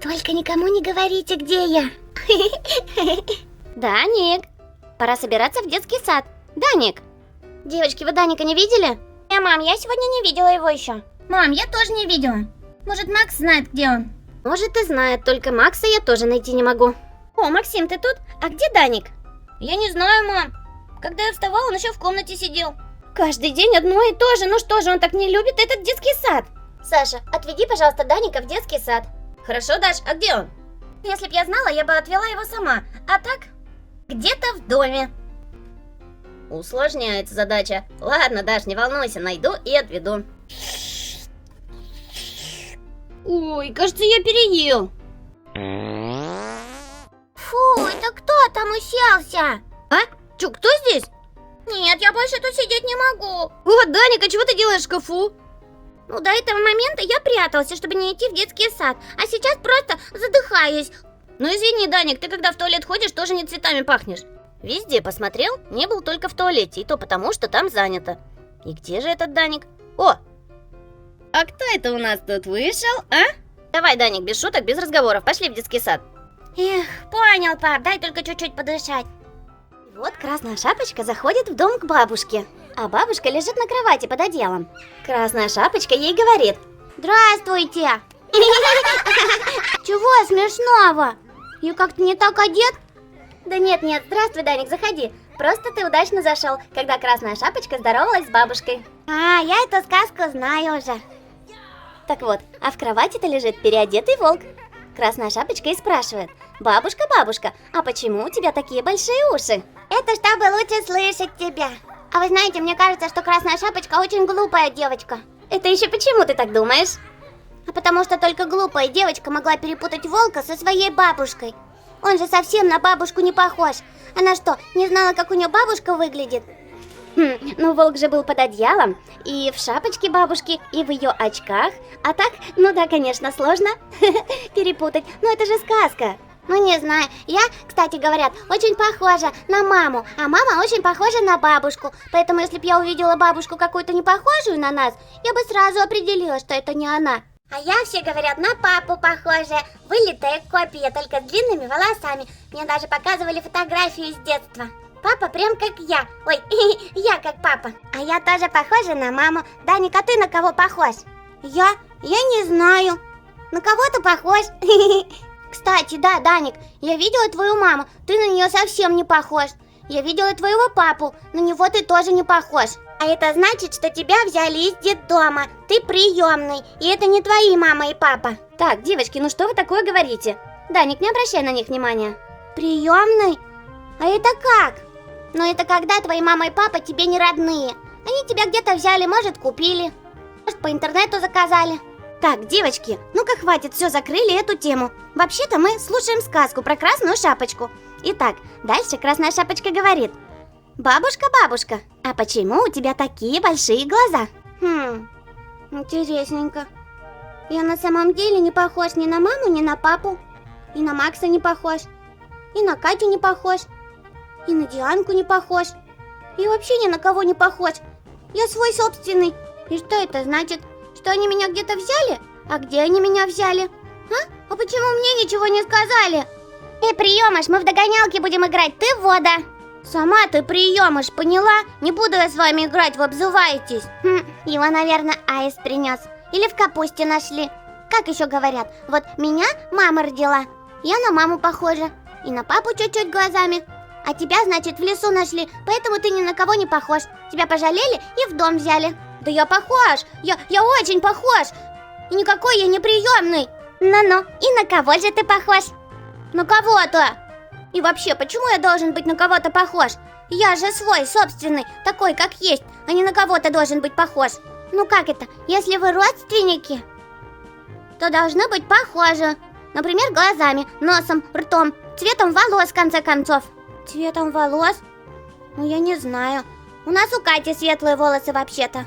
Только никому не говорите, где я. Даник, пора собираться в детский сад. Даник. Девочки, вы Даника не видели? Мам, я сегодня не видела его еще. Мам, я тоже не видела. Может, Макс знает, где он? Может и знает, только Макса я тоже найти не могу. О, Максим, ты тут? А где Даник? Я не знаю, мам. Когда я вставала, он еще в комнате сидел. Каждый день одно и то же. Ну что же, он так не любит этот детский сад? Саша, отведи, пожалуйста, Даника в детский сад. Хорошо, Даш, а где он? Если б я знала, я бы отвела его сама. А так, где-то в доме. Усложняется задача. Ладно, Даш, не волнуйся, найду и отведу. Ой, кажется, я переел. Фу, это кто там уселся? А? Чё, кто здесь? Нет, я больше тут сидеть не могу. О, Даник, а чего ты делаешь в шкафу? Ну, до этого момента я прятался, чтобы не идти в детский сад. А сейчас просто задыхаюсь. Ну извини, Даник, ты когда в туалет ходишь, тоже не цветами пахнешь. Везде посмотрел, не был только в туалете, и то потому, что там занято. И где же этот Даник? О! А кто это у нас тут вышел, а? Давай, Даник, без шуток, без разговоров, пошли в детский сад. Эх, понял, пап, дай только чуть-чуть подышать. Вот Красная Шапочка заходит в дом к бабушке, а бабушка лежит на кровати под одеялом. Красная Шапочка ей говорит: здравствуйте. Чего смешного? Я как-то не так одет? Да нет, здравствуй, Даник, заходи. Просто ты удачно зашел, когда Красная Шапочка здоровалась с бабушкой. А, я эту сказку знаю уже. Так вот, а в кровати-то лежит переодетый волк. Красная Шапочка и спрашивает: бабушка, бабушка, а почему у тебя такие большие уши? Это чтобы лучше слышать тебя. А вы знаете, мне кажется, что Красная Шапочка очень глупая девочка. Это еще почему ты так думаешь? А потому что только глупая девочка могла перепутать волка со своей бабушкой. Он же совсем на бабушку не похож. Она что, не знала, как у нее бабушка выглядит? Ну волк же был под одеялом, и в шапочке бабушки, и в ее очках. А так, ну да, конечно, сложно перепутать, но это же сказка. Ну не знаю, я, кстати говорят, очень похожа на маму, а мама очень похожа на бабушку. Поэтому если бы я увидела бабушку какую-то не похожую на нас, я бы сразу определила, что это не она. А я, все говорят, на папу похожая, вылитая копия, только с длинными волосами. Мне даже показывали фотографию из детства. Папа прям как я. Ой, я как папа. А я тоже похожа на маму. Даник, а ты на кого похож? Я не знаю. На кого ты похож? Кстати, да, Даник, я видела твою маму. Ты на нее совсем не похож. Я видела твоего папу. На него ты тоже не похож. А это значит, что тебя взяли из детдома. Ты приемный. И это не твои мама и папа. Так, девочки, ну что вы такое говорите? Даник, не обращай на них внимания. Приемный? А это как? Ну это когда твои мама и папа тебе не родные. Они тебя где-то взяли, может, купили. Может, по интернету заказали. Так, девочки, ну-ка хватит, все, закрыли эту тему. Вообще-то мы слушаем сказку про Красную Шапочку. Итак, дальше Красная Шапочка говорит: бабушка, бабушка, а почему у тебя такие большие глаза? Интересненько. Я на самом деле не похож ни на маму, ни на папу. И на Макса не похож. И на Катю не похож. И на Дианку не похож. И вообще ни на кого не похож. Я свой собственный. И что это значит? Что они меня где-то взяли? А где они меня взяли? А почему мне ничего не сказали? Приемыш, мы в догонялки будем играть, ты вода. Сама ты приемыш, поняла? Не буду я с вами играть, вы обзываетесь. Его, наверное, аист принес. Или в капусте нашли. Как еще говорят, вот меня мама родила. Я на маму похожа. И на папу чуть-чуть глазами. А тебя, значит, в лесу нашли, поэтому ты ни на кого не похож. Тебя пожалели и в дом взяли. Да я похож, я очень похож. И никакой я не приемный. Ну-ну, и на кого же ты похож? На кого-то. И вообще, почему я должен быть на кого-то похож? Я же свой, собственный, такой, как есть, а не на кого-то должен быть похож. Ну как это, если вы родственники, то должно быть похоже. Например, глазами, носом, ртом, цветом волос, в конце концов. Цветом волос? Ну я не знаю. У нас у Кати светлые волосы вообще-то.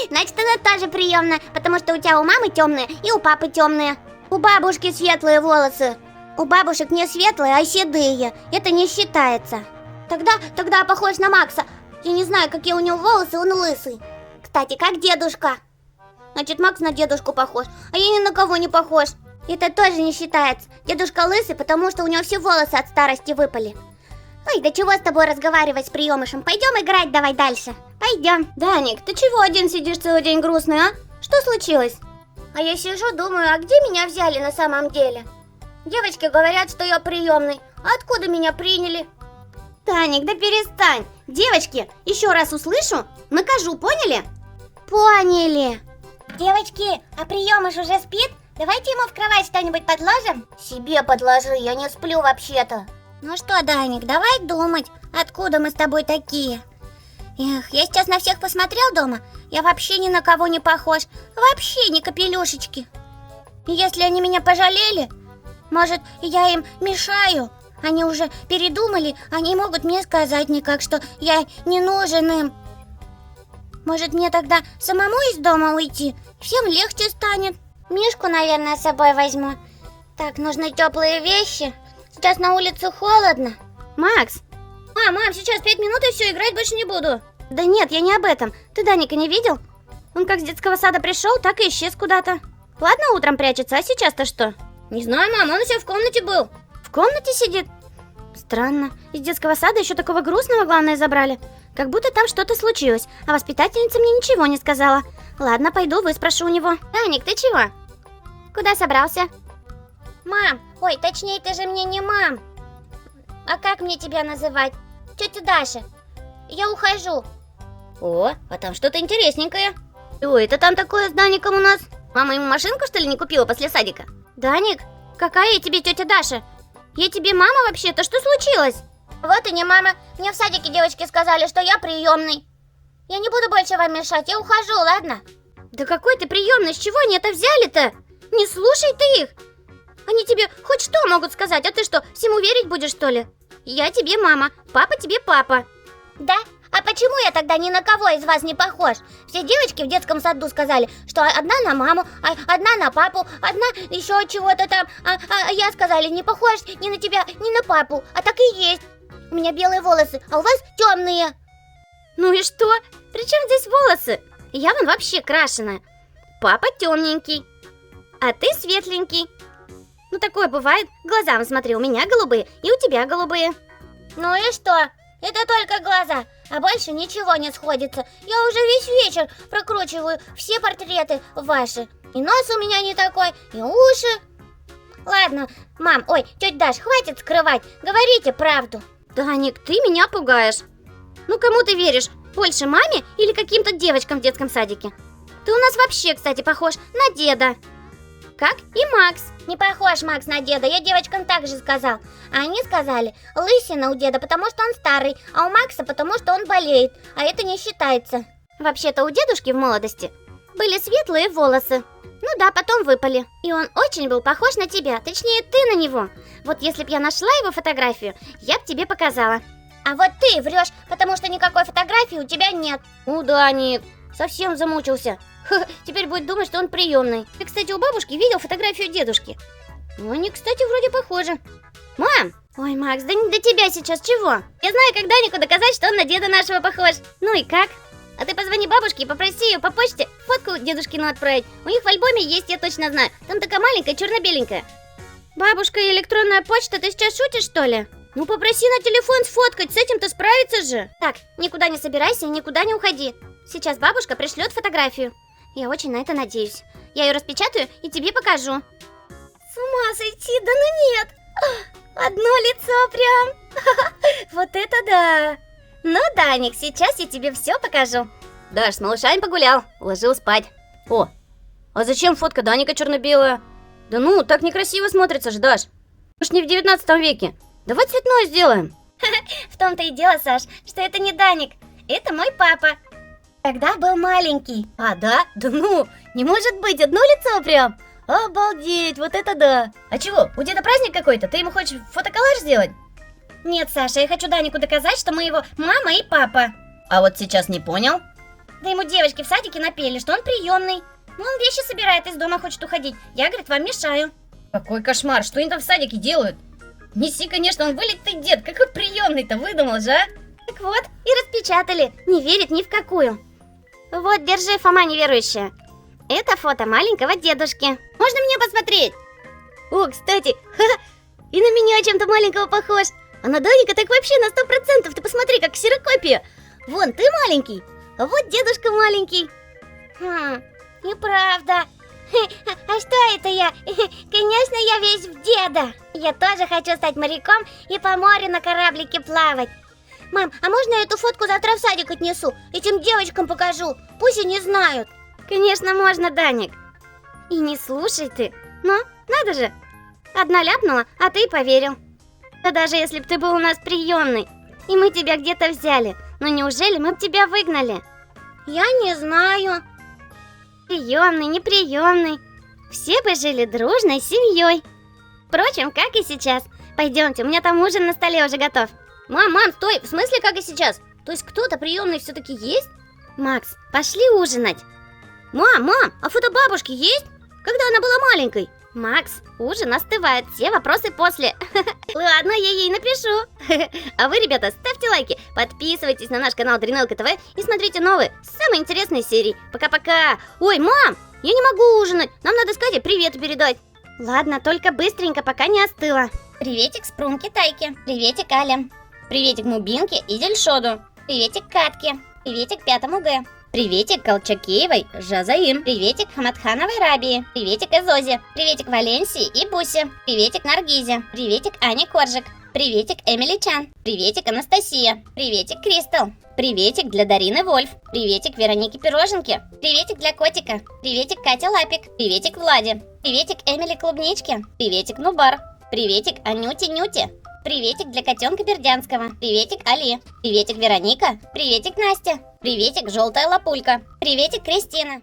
Значит, она тоже приемная, потому что у тебя у мамы темные и у папы темные. У бабушки светлые волосы. У бабушек не светлые, а седые. Это не считается. Тогда похож на Макса. Я не знаю, какие у него волосы, он лысый. Кстати, как дедушка. Значит, Макс на дедушку похож, а я ни на кого не похож. Это тоже не считается. Дедушка лысый, потому что у него все волосы от старости выпали. Ой, да чего с тобой разговаривать с приемышем? Пойдем играть давай дальше. Пойдем. Даник, ты чего один сидишь целый день грустный, а? Что случилось? А я сижу, думаю, а где меня взяли на самом деле? Девочки говорят, что я приемный. А откуда меня приняли? Даник, да перестань. Девочки, еще раз услышу, накажу, поняли? Поняли. Девочки, а приемыш уже спит? Давайте ему в кровать что-нибудь подложим. Себе подложи, я не сплю вообще-то. Ну что, Даник, давай думать, откуда мы с тобой такие. Эх, я сейчас на всех посмотрел дома. Я вообще ни на кого не похож. Вообще ни капелюшечки. И если они меня пожалели, может, я им мешаю? Они уже передумали, они могут мне сказать никак, что я не нужен им. Может, мне тогда самому из дома уйти? Всем легче станет. Мишку, наверное, с собой возьму. Так, нужны теплые вещи. Сейчас на улице холодно. Макс! Мам, сейчас 5 минут и все, играть больше не буду. Да нет, я не об этом. Ты Даника не видел? Он как с детского сада пришел, так и исчез куда-то. Ладно, утром прячется, а сейчас-то что? Не знаю, мам, он у себя в комнате был. В комнате сидит? Странно. Из детского сада еще такого грустного, главное, забрали. Как будто там что-то случилось, а воспитательница мне ничего не сказала. Ладно, пойду выспрошу у него. Даник, ты чего? Куда собрался? Мам, ой, точнее, ты же мне не мам. А как мне тебя называть? Тетя Даша. Я ухожу. О, а там что-то интересненькое. Ой, это там такое с Даником у нас? Мама ему машинку, что ли, не купила после садика? Даник, какая я тебе тетя Даша? Я тебе мама вообще-то, что случилось? Вот и не мама. Мне в садике девочки сказали, что я приемный. Я не буду больше вам мешать, я ухожу, ладно? Да какой ты приемный, с чего они это взяли-то? Не слушай ты их. Они тебе хоть что могут сказать, а ты что, всему верить будешь, что ли? Я тебе мама, папа тебе папа. Да? А почему я тогда ни на кого из вас не похож? Все девочки в детском саду сказали, что одна на маму, а одна на папу, одна еще чего-то там. А я сказали, не похож ни на тебя, ни на папу. А так и есть. У меня белые волосы, а у вас темные. Ну и что? При чем здесь волосы? Я вон вообще крашеная. Папа темненький, а ты светленький. Ну такое бывает. Глазам смотри, у меня голубые и у тебя голубые. Ну и что? Это только глаза, а больше ничего не сходится. Я уже весь вечер прокручиваю все портреты ваши. И нос у меня не такой, и уши. Ладно, мам, ой, тетя Даш, хватит скрывать, говорите правду. Даник, ты меня пугаешь. Ну кому ты веришь? Больше маме или каким-то девочкам в детском садике? Ты у нас вообще, кстати, похож на деда. Как и Макс. Не похож Макс на деда, я девочкам так же сказал. А они сказали, лысина у деда, потому что он старый, а у Макса, потому что он болеет. А это не считается. Вообще-то у дедушки в молодости были светлые волосы. Ну да, потом выпали. И он очень был похож на тебя, точнее ты на него. Вот если б я нашла его фотографию, я б тебе показала. А вот ты врешь, потому что никакой фотографии у тебя нет. Ну, Даник, совсем замучился. Теперь будет думать, что он приемный. Ты, кстати, у бабушки видел фотографию дедушки? Ну, они, кстати, вроде похожи. Мам! Ой, Макс, да не до тебя сейчас чего? Я знаю, как Данику доказать, что он на деда нашего похож. Ну и как? А ты позвони бабушке и попроси ее по почте фотку дедушкину отправить. У них в альбоме есть, я точно знаю. Там такая маленькая, черно-беленькая. Бабушка и электронная почта, ты сейчас шутишь, что ли? Ну попроси на телефон сфоткать, с этим-то справиться же. Так, никуда не собирайся и никуда не уходи. Сейчас бабушка пришлет фотографию. Я очень на это надеюсь. Я ее распечатаю и тебе покажу. С ума сойти, да ну нет. Одно лицо прям. Вот это да. Ну, Даник, сейчас я тебе все покажу. Даш, с малышами погулял, уложил спать. О, а зачем фотка Даника черно-белая? Да ну, так некрасиво смотрится же, Даш. Мы ж не в 19 веке. Давай цветное сделаем. В том-то и дело, Саш, что это не Даник. Это мой папа. Когда был маленький. А, да? Да ну, не может быть, одно лицо прям. Обалдеть, вот это да. А чего, у деда праздник какой-то? Ты ему хочешь фотоколлаж сделать? Нет, Саша, я хочу Данику доказать, что мы его мама и папа. А вот сейчас не понял. Да ему девочки в садике напели, что он приемный. Ну, он вещи собирает, из дома хочет уходить. Я, говорит, вам мешаю. Какой кошмар, что они там в садике делают? Неси, конечно, он вылитый дед, какой приемный-то выдумал же, а? Так вот, и распечатали, не верит ни в какую. Вот, держи, Фома неверующая. Это фото маленького дедушки. Можно мне посмотреть? О, кстати, и на меня чем-то маленького похож. А на Даника так вообще на 100%. Ты посмотри, как ксерокопия. Вон, ты маленький, а вот дедушка маленький. Неправда. А что это я? Конечно, я весь в деда. Я тоже хочу стать моряком и по морю на кораблике плавать. Мам, а можно я эту фотку завтра в садик отнесу? Этим девочкам покажу. Пусть они знают. Конечно, можно, Даник. И не слушай ты. Но, надо же. Одна ляпнула, а ты поверил. Да даже если бы ты был у нас приемный, и мы тебя где-то взяли, но неужели мы бы тебя выгнали? Я не знаю. Приемный, неприемный. Все бы жили дружной семьей. Впрочем, как и сейчас. Пойдемте, у меня там ужин на столе уже готов. Мам, стой, в смысле, как и сейчас? То есть кто-то приемный все-таки есть? Макс, пошли ужинать. Мам, а фото бабушки есть? Когда она была маленькой? Макс, ужин остывает, все вопросы после. Ладно, я ей напишу. А вы, ребята, ставьте лайки, подписывайтесь на наш канал Дринелка ТВ и смотрите новые, самые интересные серии. Пока-пока. Ой, мам, я не могу ужинать, нам надо с Катей привет передать. Ладно, только быстренько, пока не остыло. Приветик Спрунке Тайке, приветик Але, приветик Мубинке и Дельшоду, приветик Катке, приветик 5-му Г. Приветик Колчакеевой Жазаим. Приветик Хамадхановой Рабии. Приветик Эзозе. Приветик Валенсии и Бусе. Приветик Наргизе. Приветик Ане Коржик. Приветик Эмили Чан. Приветик Анастасия. Приветик Кристал. Приветик для Дарины Вольф. Приветик Веронике Пироженке. Приветик для Котика. Приветик Катя Лапик. Приветик Владе. Приветик Эмили Клубничке. Приветик Нубар. Приветик Анюте Нюте. Приветик для котенка Бердянского. Приветик Али. Приветик Вероника. Приветик Настя. Приветик Желтая Лапулька. Приветик Кристина.